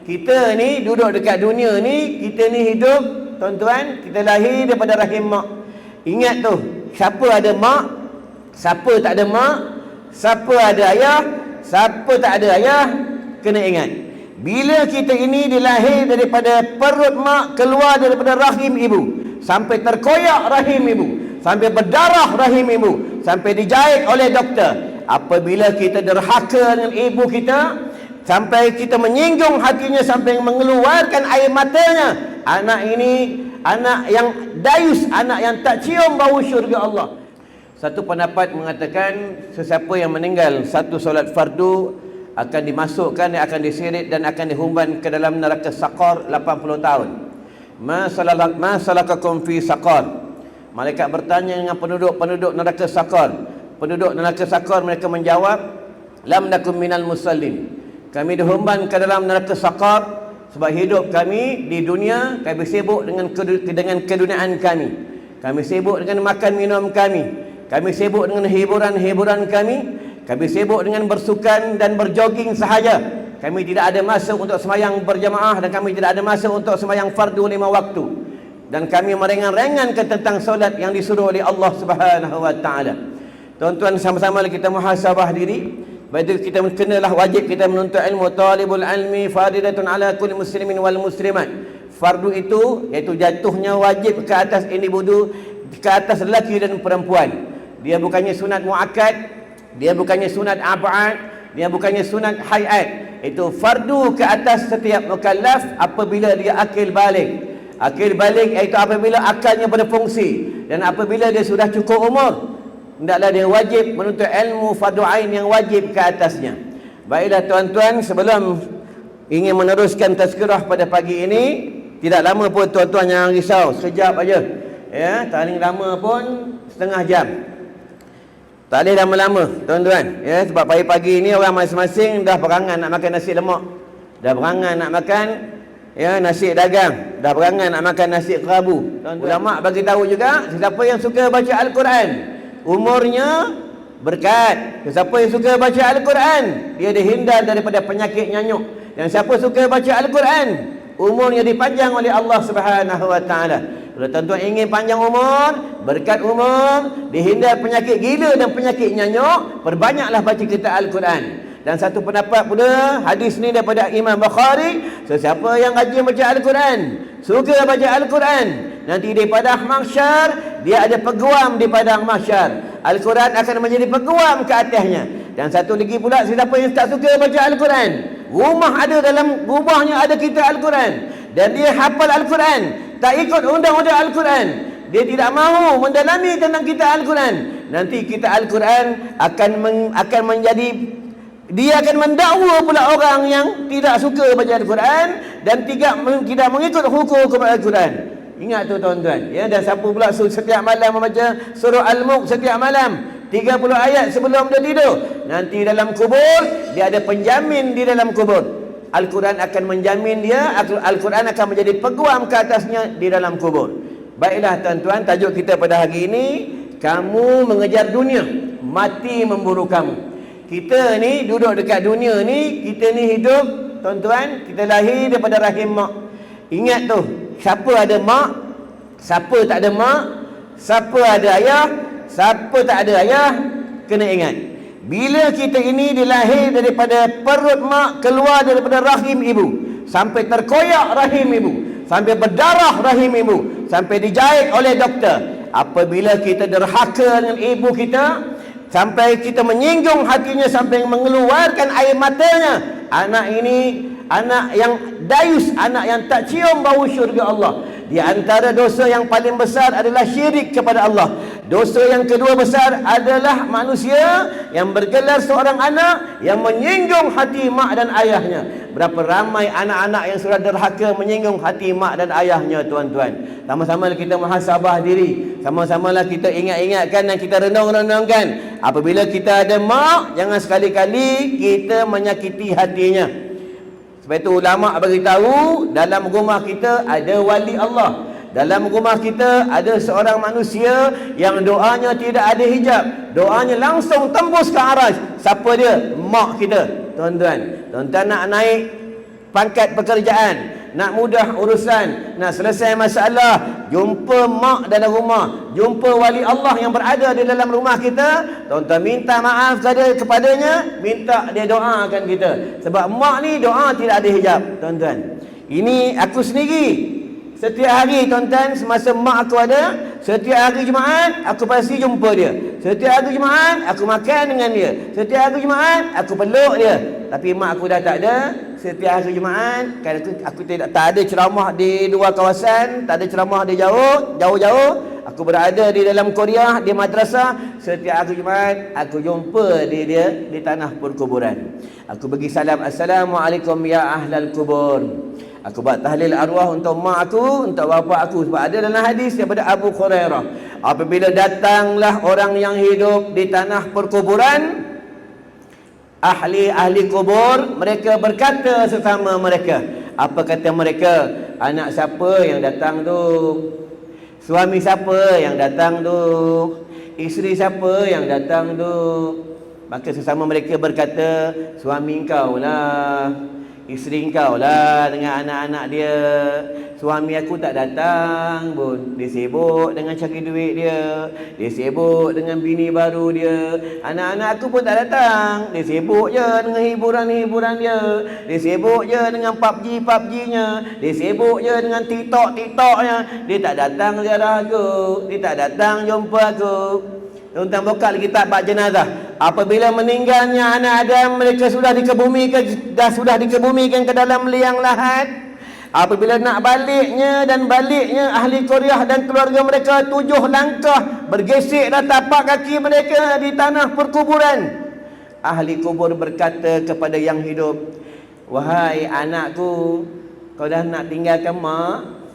Kita ni duduk dekat dunia ni, kita ni hidup, tuan-tuan, kita lahir daripada rahim mak. Ingat tu, siapa ada mak, siapa tak ada mak, siapa ada ayah, siapa tak ada ayah, kena ingat. Bila kita ini dilahir daripada perut mak, keluar daripada rahim ibu, sampai terkoyak rahim ibu, sampai berdarah rahim ibu, sampai dijahit oleh doktor. Apabila kita derhaka dengan ibu kita, sampai kita menyinggung hatinya, sampai mengeluarkan air matanya, anak ini anak yang dayus, anak yang tak cium bau syurga Allah. Satu pendapat mengatakan sesiapa yang meninggal satu solat fardu akan dimasukkan, akan diseret dan akan dihumban ke dalam neraka Saqar 80 tahun. Ma salakakum fi Saqar? Malaikat bertanya dengan penduduk neraka Saqar. Penduduk neraka Saqar mereka menjawab, lam nakum minal musallin. Kami dihumban ke dalam neraka Saqar sebab hidup kami di dunia, kami sibuk dengan keduniaan kami. Kami sibuk dengan makan minum kami. Kami sibuk dengan hiburan-hiburan kami. Kami sibuk dengan bersukan dan berjoging sahaja. Kami tidak ada masa untuk sembahyang berjamaah, dan kami tidak ada masa untuk sembahyang fardu 5 waktu. Dan kami meringan-ringankan tentang solat yang disuruh oleh Allah Subhanahu wa taala. Tuan-tuan, sama-sama kita muhasabah diri. Baik, kita kenalah wajib kita menuntut ilmu. Talibul ilmi faridatun ala kulli muslimin wal muslimat. Fardu itu iaitu jatuhnya wajib ke atas individu, ke atas lelaki dan perempuan. Dia bukannya sunat muakkad, dia bukannya sunat ab'ad, dia bukannya sunat hayat. Itu fardu ke atas setiap mukallaf apabila dia akil balik. Akil balik iaitu apabila akalnya berfungsi dan apabila dia sudah cukup umur. Hendaklah dia wajib menuntut ilmu fardu ain yang wajib ke atasnya. Baiklah tuan-tuan, sebelum ingin meneruskan tazkirah pada pagi ini, tidak lama pun tuan-tuan jangan risau, sekejap aja. Ya, paling lama pun setengah jam. Tak boleh lama-lama tuan-tuan. Ya, sebab pagi-pagi ini orang masing-masing dah berangan nak makan nasi lemak. Dah berangan nak makan nasi dagang, dah berangan nak makan nasi kerabu. Ulama bagi tahu juga, siapa yang suka baca Al-Quran, umurnya berkat. Siapa yang suka baca Al-Quran, dia dihindar daripada penyakit nyanyuk. Dan siapa suka baca Al-Quran, umurnya dipanjang oleh Allah Subhanahu wa taala. Kalau tuan-tuan ingin panjang umur, berkat umur, dihindar penyakit gila dan penyakit nyanyuk, perbanyaklah baca kita Al-Quran. Dan satu pendapat pula, hadis ni daripada Imam Bukhari, sesiapa yang rajin baca Al-Quran, suka baca Al-Quran, nanti di padang mahsyar dia ada peguam di padang mahsyar. Al-Quran akan menjadi peguam ke atasnya. Dan satu lagi pula, siapa yang tak suka baca Al-Quran, dalam rumahnya ada kitab Al-Quran, dan dia hafal Al-Quran, tak ikut undang-undang Al-Quran, dia tidak mahu mendalami tentang kitab Al-Quran, nanti kitab Al-Quran akan menjadi, dia akan mendakwa pula orang yang tidak suka baca Al-Quran dan tidak mengikut hukum Al-Quran. Ingat tu tuan-tuan. Ya, dan siapa pula setiap malam membaca surah Al-Mulk setiap malam 30 ayat sebelum dia tidur, nanti dalam kubur dia ada penjamin di dalam kubur. Al-Quran akan menjamin dia, Al-Quran akan menjadi peguam ke atasnya di dalam kubur. Baiklah tuan-tuan, tajuk kita pada hari ini, kamu mengejar dunia, mati memburu kamu. Kita ni duduk dekat dunia ni, kita ni hidup, tuan-tuan, kita lahir daripada rahim mak. Ingat tu, siapa ada mak, siapa tak ada mak, siapa ada ayah, siapa tak ada ayah, kena ingat. Bila kita ini dilahir daripada perut mak, keluar daripada rahim ibu, sampai terkoyak rahim ibu, sampai berdarah rahim ibu, sampai dijahit oleh doktor. Apabila kita derhaka dengan ibu kita, sampai kita menyinggung hatinya, sampai mengeluarkan air matanya, anak ini anak yang dayus, anak yang tak cium bau syurga Allah. Di antara dosa yang paling besar adalah syirik kepada Allah. Dosa yang kedua besar adalah manusia yang bergelar seorang anak yang menyinggung hati mak dan ayahnya. Berapa ramai anak-anak yang sudah derhaka menyinggung hati mak dan ayahnya, tuan-tuan. Sama-sama kita muhasabah diri, sama-samalah kita ingat-ingatkan dan kita renung-renungkan. Apabila kita ada mak, jangan sekali-kali kita menyakiti hatinya. Sebab itu ulama bagi tahu, dalam rumah kita ada wali Allah. Dalam rumah kita ada seorang manusia yang doanya tidak ada hijab. Doanya langsung tembus ke arasy. Siapa dia? Mak kita. Tuan-tuan, tuan-tuan nak naik pangkat pekerjaan, nak mudah urusan, nak selesai masalah, jumpa mak dalam rumah, jumpa wali Allah yang berada di dalam rumah kita, tuan-tuan minta maaf kepadanya, minta dia doakan kita. Sebab mak ni doa tidak ada hijab, tuan-tuan. Ini aku sendiri. Setiap hari, tuan-tuan, semasa mak aku ada, setiap hari Jumaat aku pasti jumpa dia. Setiap hari Jumaat aku makan dengan dia. Setiap hari Jumaat aku peluk dia. Tapi mak aku dah tak ada. Setiap hari Jumaat kan aku tak ada ceramah di luar kawasan, tak ada ceramah di jauh-jauh. Aku berada di dalam kuliah, di madrasah. Setiap hari Jumaat aku jumpa dia di tanah perkuburan. Aku bagi salam, Assalamualaikum ya ahlal kubur. Aku buat tahlil arwah untuk mak aku, untuk bapa aku. Sebab ada dalam hadis daripada Abu Hurairah, apabila datanglah orang yang hidup di tanah perkuburan, ahli kubur, mereka berkata sesama mereka. Apa kata mereka? Anak siapa yang datang tu? Suami siapa yang datang tu? Isteri siapa yang datang tu? Maka sesama mereka berkata, suami engkau lah, isteri engkau lah dengan anak-anak dia. Suami aku tak datang pun. Dia sibuk dengan cari duit dia. Dia sibuk dengan bini baru dia. Anak-anak aku pun tak datang. Dia sibuk je dengan hiburan-hiburan dia. Dia sibuk je dengan PUBG-nya. Dia sibuk je dengan TikTok-nya. Dia tak datang ziarah aku. Dia tak datang jumpa aku. Tuan-tuan buka lagi kitab bab jenazah. Apabila meninggalnya anak Adam, mereka sudah dikebumikan ke dalam liang lahat. Apabila nak baliknya ahli Korea dan keluarga mereka 7 langkah bergesek dah tapak kaki mereka di tanah perkuburan. Ahli kubur berkata kepada yang hidup, wahai anakku, kau dah nak tinggalkan mak?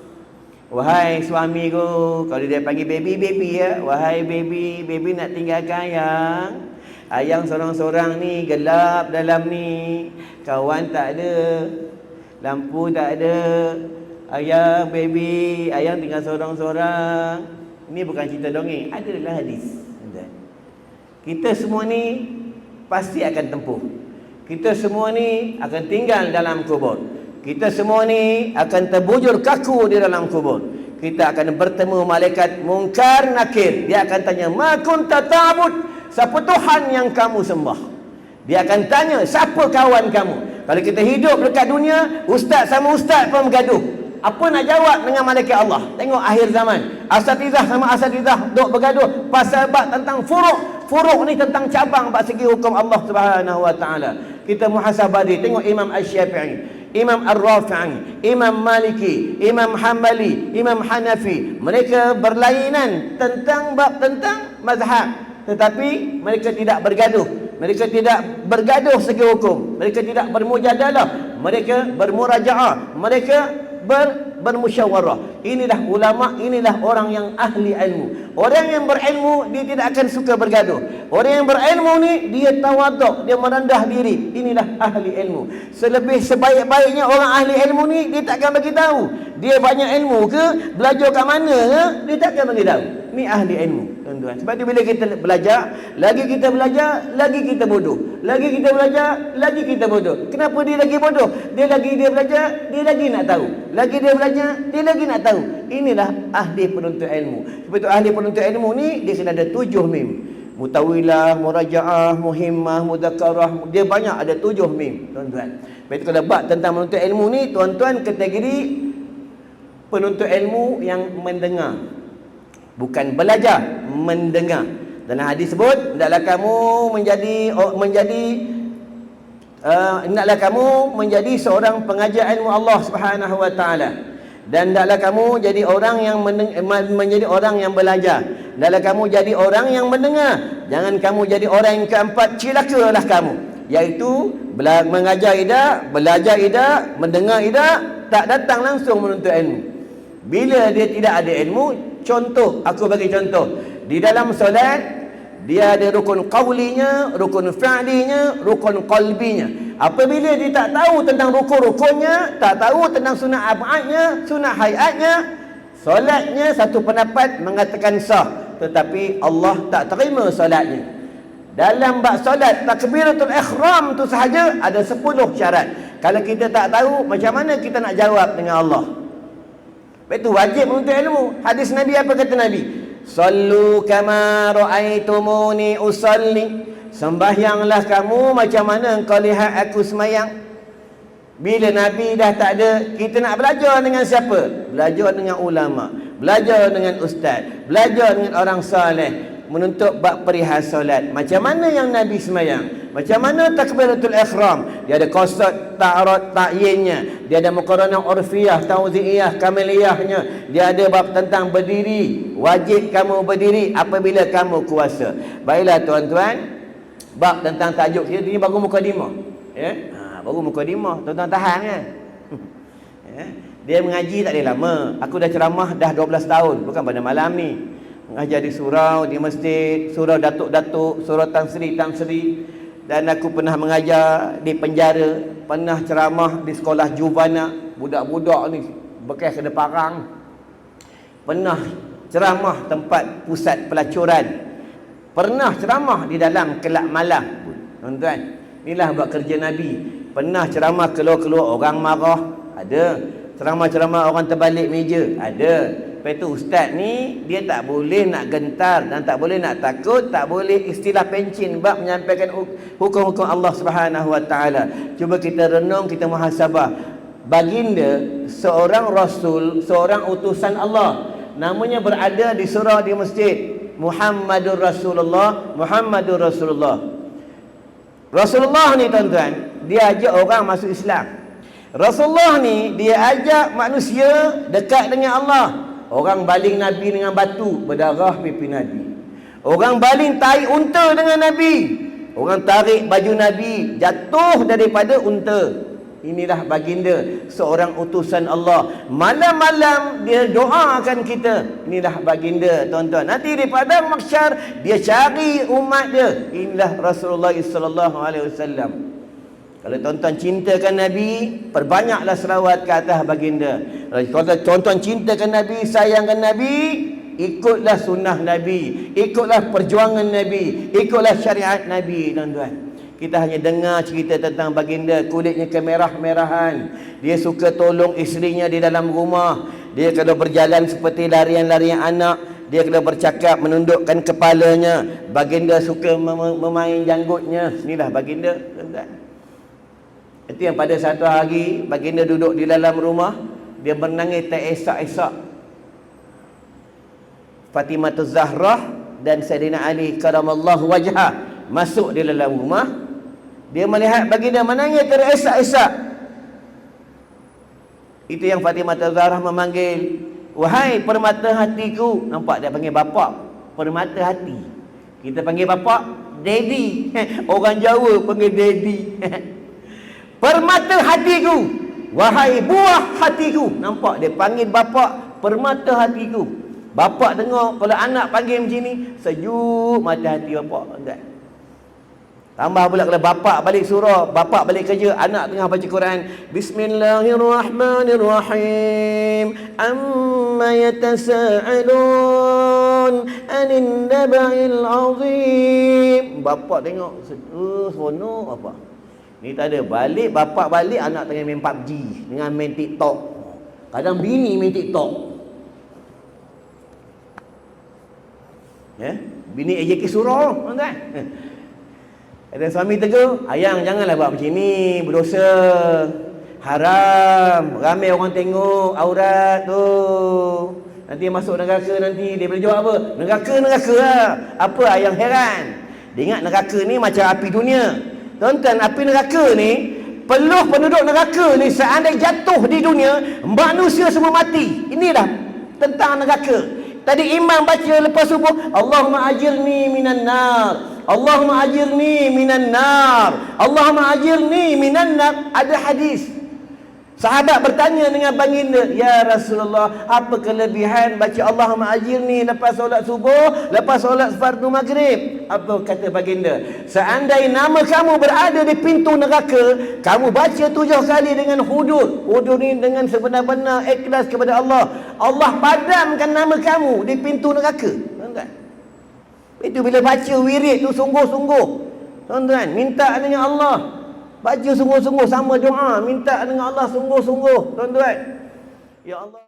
Wahai suamiku, kalau dia panggil baby ya, wahai baby nak tinggalkan ayang. Ayang sorang-sorang ni, gelap dalam ni, kawan tak ada, lampu tak ada. Ayang baby, ayang tinggal sorang-sorang. Ini bukan cerita dongeng, ada dalam hadis. Kita semua ni pasti akan tempuh. Kita semua ni akan tinggal dalam kubur. Kita semua ni akan terbujur kaku di dalam kubur. Kita akan bertemu malaikat Munkar Nakir. Dia akan tanya, ma kunta ta'bud? Siapa Tuhan yang kamu sembah? Dia akan tanya, siapa kawan kamu? Kalau kita hidup dekat dunia, ustaz sama ustaz pun bergaduh. Apa nak jawab dengan malaikat Allah? Tengok akhir zaman, asatizah sama asatizah duk bergaduh pasal bab tentang furuk. Furuk ni tentang cabang bab segi hukum Allah Subhanahu wa taala. Kita muhasabah dia. Tengok Imam Asy-Syafi'i, Imam Ar-Rafi'i, Imam Maliki, Imam Hanbali, Imam Hanafi. Mereka berlainan tentang bab tentang mazhab, tetapi mereka tidak bergaduh. Mereka tidak bergaduh segi hukum. Mereka tidak bermujadalah. Mereka bermurajaah. Mereka bermusyawarah. Inilah ulama, inilah orang yang ahli ilmu. Orang yang berilmu, dia tidak akan suka bergaduh. Orang yang berilmu ni, dia tawaduk, dia merendah diri. Inilah ahli ilmu. Sebaik-baiknya orang ahli ilmu ni, dia tak akan bagi tahu dia banyak ilmu ke, belajar kat mana ke, dia tak akan bagi tahu. Ni ahli ilmu, tuan-tuan. Sebab tu bila kita belajar, lagi kita belajar, lagi kita bodoh. Lagi kita belajar, lagi kita bodoh. Kenapa dia lagi bodoh? Dia belajar, dia lagi nak tahu. Lagi dia belajar, dia lagi nak tahu. Inilah ahli penuntut ilmu. Sebab tu ahli penuntut ilmu ni, dia kena ada 7 mim. Mutawilah, murajaah, muhimmah, mudzakarah. Dia banyak, ada 7 mim, tuan-tuan. Sebab tu kalau bab tentang menuntut ilmu ni, tuan-tuan, kategori penuntut ilmu yang mendengar, bukan belajar, mendengar. Dalam hadis sebut, hendaklah kamu hendaklah kamu menjadi seorang pengajar ilmu Allah Subhanahu wa taala. Dan hendaklah kamu jadi orang yang menjadi orang yang belajar. Hendaklah kamu jadi orang yang mendengar. Jangan kamu jadi orang yang keempat, celakalah kamu. Iaitu mengajar tidak, belajar tidak, mendengar tidak, tak datang langsung menuntut ilmu. Bila dia tidak ada ilmu, contoh, aku bagi contoh. Di dalam solat, dia ada rukun qawlinya, rukun fi'linya, rukun qalbinya. Apabila dia tak tahu tentang rukun-rukunnya, tak tahu tentang sunat ab'adnya, sunat hayatnya, solatnya satu pendapat mengatakan sah, tetapi Allah tak terima solatnya. Dalam bab solat, takbiratul ihram tu sahaja ada 10 syarat. Kalau kita tak tahu, macam mana kita nak jawab dengan Allah? Itu wajib menuntut ilmu. Hadis Nabi apa kata Nabi? Sallu kama ra'aitumuni usalli. Sembahyanglah kamu macam mana engkau lihat aku semayang. Bila Nabi dah tak ada, kita nak belajar dengan siapa? Belajar dengan ulama, belajar dengan ustaz, belajar dengan orang saleh, menuntut bab perihal solat. Macam mana yang Nabi semayang? Macam mana takbiratul ihram? Dia ada qasad, ta'arud, ta'yinnya. Dia ada muqaranah urfiyah, tauzi'iyah, kamaliyahnya. Dia ada bab tentang berdiri. Wajib kamu berdiri apabila kamu kuasa. Baiklah tuan-tuan, bab tentang tajuk kita ini baru mukadimah. Ya? Baru mukadimah. Tuan-tuan tahan kan? Ya? Dia mengaji tak ada lama. Aku dah ceramah dah 12 tahun. Bukan pada malam ni. Mengajar di surau, di masjid, surau datuk-datuk, surau Tan Sri. Dan aku pernah mengajar di penjara, pernah ceramah di sekolah juvana, budak-budak ni bekas kena parang. Pernah ceramah tempat pusat pelacuran. Pernah ceramah di dalam kelab malam. Tuan-tuan, inilah buat kerja Nabi. Pernah ceramah keluar-keluar orang marah, ada. Ceramah-ceramah orang terbalik meja, ada. Lepas tu ustaz ni dia tak boleh nak gentar dan tak boleh nak takut, tak boleh istilah pencin bab menyampaikan hukum-hukum Allah Subhanahu Wa Taala. Cuba kita renung, kita muhasabah. Baginda seorang rasul, seorang utusan Allah. Namanya berada di surau di masjid. Muhammadur Rasulullah, Muhammadur Rasulullah. Rasulullah ni tuan-tuan, dia ajak orang masuk Islam. Rasulullah ni dia ajak manusia dekat dengan Allah. Orang baling Nabi dengan batu, berdarah pipi Nabi. Orang baling tai unta dengan Nabi. Orang tarik baju Nabi, jatuh daripada unta. Inilah baginda, seorang utusan Allah. Malam-malam dia doakan kita. Inilah baginda, tuan-tuan. Nanti di padang mahsyar dia cari umat dia. Inilah Rasulullah sallallahu alaihi wasallam. Kalau tuan-tuan cintakan Nabi, perbanyaklah selawat ke atas baginda. Kalau tuan-tuan cintakan Nabi, sayangkan Nabi, ikutlah sunnah Nabi, ikutlah perjuangan Nabi, ikutlah syariat Nabi, tuan-tuan. Kita hanya dengar cerita tentang baginda, kulitnya kemerah-merahan. Dia suka tolong isterinya di dalam rumah. Dia kalau berjalan seperti larian-larian anak. Dia kalau bercakap menundukkan kepalanya. Baginda suka memain janggutnya. Inilah baginda, tuan-tuan. Itu yang pada satu hari baginda duduk di dalam rumah, dia menangis teresak-esak. Fatimah Zahrah dan Sayyidina Ali karamallahu wajhah masuk di dalam rumah. Dia melihat baginda menangis teresak-esak. Itu yang Fatimah Zahrah memanggil, "Wahai permata hatiku." Nampak dia panggil bapak, permata hati. Kita panggil bapak daddy. Orang Jawa panggil daddy. Permata hatiku, wahai buah hatiku. Nampak dia panggil bapak permata hatiku. Bapak dengar kalau anak panggil macam ni, sejuk mata hati bapak. Tuan. Tambah pula kalau bapak balik surau, bapak balik kerja, anak tengah baca Quran. Bismillahirrahmanirrahim. Amma yatasa'alun anin naba'il azim. Bapak tengok, seronok bapak. Ni tak ada. Balik, bapak balik, anak tengah main PUBG dengan main TikTok. Kadang bini main TikTok. Ya, bini AJK surau, tuan-tuan. Ada suami tegur, "Ayang janganlah buat macam ni, berdosa. Haram, ramai orang tengok aurat tu. Nanti masuk neraka nanti." Dia boleh jawab apa? Neraka lah. Apa ayang heran? Dia ingat neraka ni macam api dunia. Tuan-tuan, api neraka ni, peluh penduduk neraka ni seandainya jatuh di dunia, manusia semua mati. Inilah tentang neraka. Tadi imam baca lepas subuh, Allahumma ajirni minan nar, Allahumma ajirni minan nar, Allahumma ajirni minan nar. Ada hadis. Sahabat bertanya dengan baginda, "Ya Rasulullah, apa kelebihan baca Allahumma ajirni lepas solat subuh, lepas solat fardu maghrib?" Apa kata baginda? "Seandainya nama kamu berada di pintu neraka, kamu baca 7 kali dengan hudud." Hudud ni dengan sebenar-benar ikhlas kepada Allah. Allah padamkan nama kamu di pintu neraka. Tuan-tuan. Itu bila baca wirid tu sungguh-sungguh. Tuan-tuan, minta dengan Allah. Baca sungguh-sungguh, sama doa, minta dengan Allah sungguh-sungguh, tuan-tuan. Ya Allah.